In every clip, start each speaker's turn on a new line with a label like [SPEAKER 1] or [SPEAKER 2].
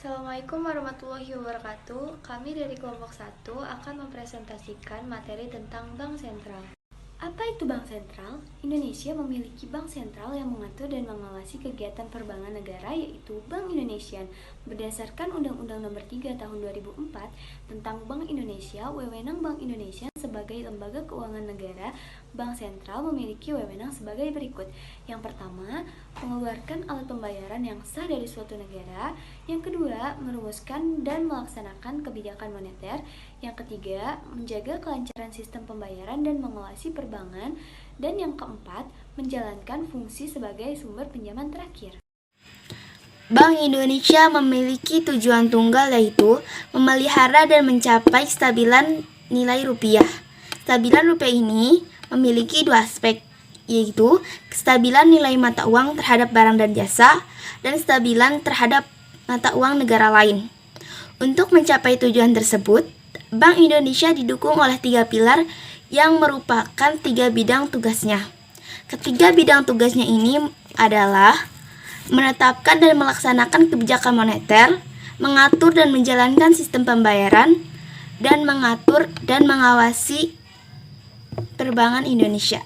[SPEAKER 1] Assalamualaikum warahmatullahi wabarakatuh. Kami dari kelompok 1 akan mempresentasikan materi tentang Bank Sentral. Apa itu Bank Sentral? Indonesia memiliki bank sentral yang mengatur dan mengawasi kegiatan perbankan negara, yaitu Bank Indonesia. Berdasarkan Undang-Undang Nomor 3 Tahun 2004 tentang Bank Indonesia, wewenang Bank Indonesia sebagai lembaga keuangan negara, Bank Sentral memiliki wewenang sebagai berikut. Yang pertama, mengeluarkan alat pembayaran yang sah dari suatu negara. Yang kedua, merumuskan dan melaksanakan kebijakan moneter. Yang ketiga, menjaga kelancaran sistem pembayaran dan mengawasi perbankan. Dan yang keempat, menjalankan fungsi sebagai sumber pinjaman terakhir.
[SPEAKER 2] Bank Indonesia memiliki tujuan tunggal, yaitu memelihara dan mencapai kestabilan nilai rupiah. Kestabilan rupiah ini memiliki dua aspek, yaitu kestabilan nilai mata uang terhadap barang dan jasa, dan kestabilan terhadap mata uang negara lain. Untuk mencapai tujuan tersebut, Bank Indonesia didukung oleh 3 pilar yang merupakan 3 bidang tugasnya. Ketiga bidang tugasnya ini adalah menetapkan dan melaksanakan kebijakan moneter, mengatur dan menjalankan sistem pembayaran, dan mengatur dan mengawasi perbankan Indonesia.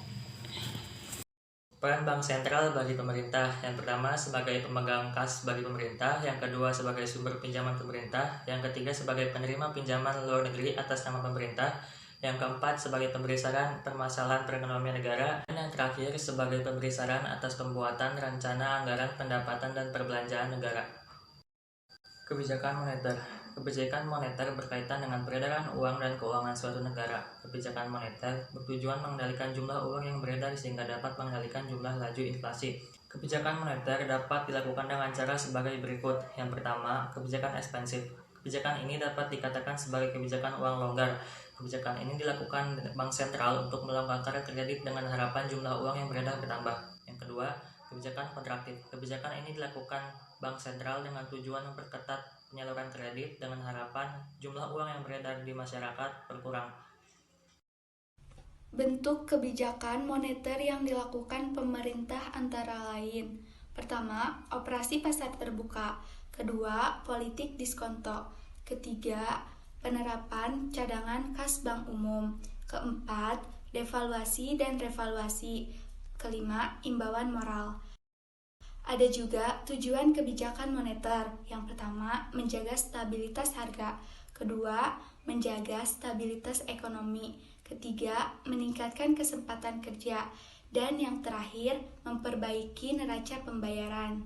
[SPEAKER 3] Peran Bank Sentral bagi pemerintah. Yang pertama sebagai pemegang kas bagi pemerintah, yang kedua sebagai sumber pinjaman pemerintah, yang ketiga sebagai penerima pinjaman luar negeri atas nama pemerintah, yang keempat sebagai pemberi saran permasalahan perekonomian negara, dan yang terakhir sebagai pemberi saran atas pembuatan rencana anggaran pendapatan dan perbelanjaan negara. Kebijakan moneter. Kebijakan moneter berkaitan dengan peredaran uang dan keuangan suatu negara. Kebijakan moneter bertujuan mengendalikan jumlah uang yang beredar sehingga dapat mengendalikan jumlah laju inflasi. Kebijakan moneter dapat dilakukan dengan cara sebagai berikut. Yang pertama, kebijakan ekspansif. Kebijakan ini dapat dikatakan sebagai kebijakan uang longgar. Kebijakan ini dilakukan Bank Sentral untuk melonggarkan kredit dengan harapan jumlah uang yang beredar bertambah. Yang kedua, kebijakan kontraktif. Kebijakan ini dilakukan Bank Sentral dengan tujuan memperketat penyaluran kredit dengan harapan jumlah uang yang beredar di masyarakat berkurang.
[SPEAKER 1] Bentuk kebijakan moneter yang dilakukan pemerintah antara lain: pertama, operasi pasar terbuka; kedua, politik diskonto; ketiga, penerapan cadangan kas bank umum; keempat, devaluasi dan revaluasi; kelima, imbauan moral. Ada juga tujuan kebijakan moneter. Yang pertama, menjaga stabilitas harga; kedua, menjaga stabilitas ekonomi; ketiga, meningkatkan kesempatan kerja; dan yang terakhir, memperbaiki neraca pembayaran.